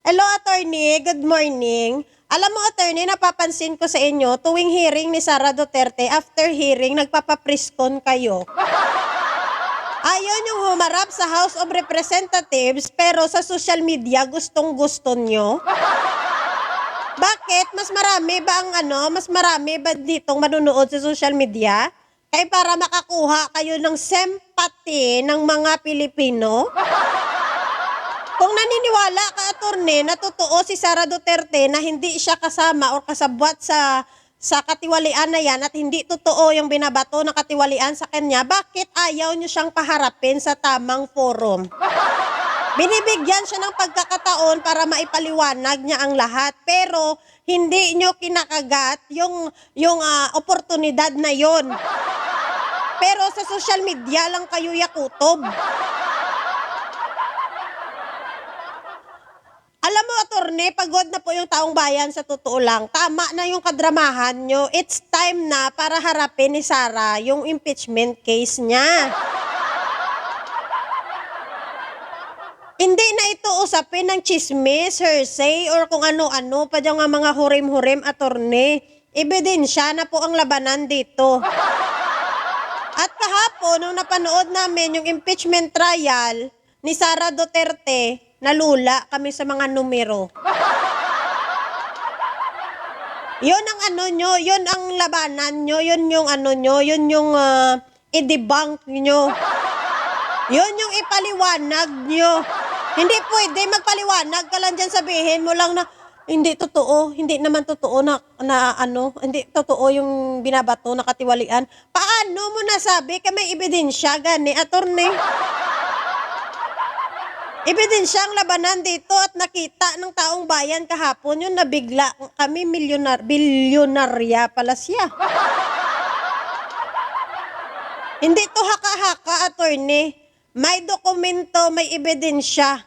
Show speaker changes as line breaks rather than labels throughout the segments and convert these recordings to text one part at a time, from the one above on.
Hello, attorney. Good morning. Alam mo, attorney, napapansin ko sa inyo, tuwing hearing ni Sara Duterte, after hearing, nagpapapriskon kayo. Ayaw niyong humarap sa House of Representatives, pero sa social media, gustong-gusto niyo. Bakit? Mas marami ba ditong manunood sa social media? Kaya para makakuha kayo ng sympathy ng mga Pilipino? Kung naniniwala ka, attorney, na totoo si Sara Duterte na hindi siya kasama o kasabwat sa katiwalian na yan at hindi totoo yung binabato na katiwalian sa kanya, bakit ayaw niyo siyang paharapin sa tamang forum? Binibigyan siya ng pagkakataon para maipaliwanag niya ang lahat, pero hindi niyo kinakagat yung oportunidad na yon. Pero sa social media lang kayo yakutob. Alam mo, attorney, pagod na po yung taong bayan sa totoo lang. Tama na yung kadramahan nyo. It's time na para harapin ni Sara yung impeachment case niya. Hindi na ito usapin ng chismis, hearsay, or kung ano-ano pa dyan nga mga hurim-hurim, attorney. Ebidensya na po ang labanan dito. At kahapon, nung napanood namin yung impeachment trial ni Sara Duterte, nalula kami sa mga numero. Yun ang ano nyo, yun ang labanan nyo, yun yung ano nyo, yun yung i-debunk nyo. Yun yung ipaliwanag nyo. Hindi pwede magpaliwanag ka lang dyan, sabihin mo lang na hindi totoo, hindi naman totoo hindi totoo yung binabato na katiwalian. Paano mo nasabi ka may ebidensya gani, attorney? Ebidensya ang labanan dito at nakita ng taong bayan kahapon yun, nabigla kami, bilyonarya pala siya. Hindi to haka-haka, attorney. May dokumento, may ebidensya.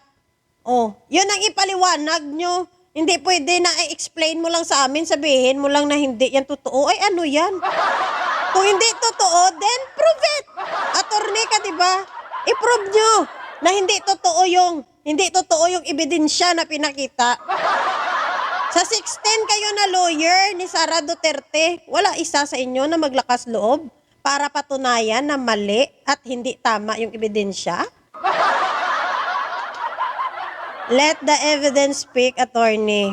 Oh, yun ang ipaliwanag nyo. Hindi pwede na i-explain mo lang sa amin, sabihin mo lang na hindi yan totoo. Ay, ano yan? Kung hindi totoo, then prove it. Attorney ka, diba? I-prove nyo na hindi totoo yung ebidensya na pinakita. Sa 16 kayo na lawyer ni Sara Duterte, wala isa sa inyo na maglakas loob para patunayan na mali at hindi tama yung ebidensya? Let the evidence speak, attorney.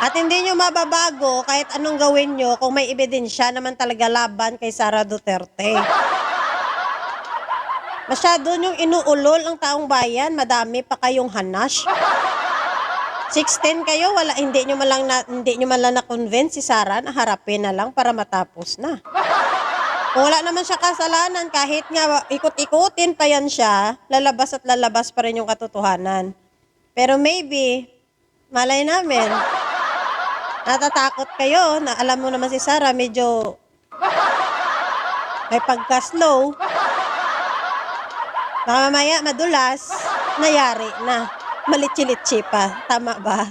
At hindi nyo mababago kahit anong gawin nyo kung may ebidensya naman talaga laban kay Sara Duterte. Masyado nyong inuulol ang taong bayan, madami pa kayong hanash. 16 kayo, hindi nyo man lang na-convince si Sara na harapin na lang para matapos na. Kung wala naman siya kasalanan, kahit nga ikot-ikutin pa yan siya, lalabas at lalabas pa rin yung katotohanan. Pero maybe, malay namin, natatakot kayo na alam mo naman si Sara medyo may pagka-slow. Baka mamaya madulas, nayari na. Malitsi-litsi pa. Tama ba?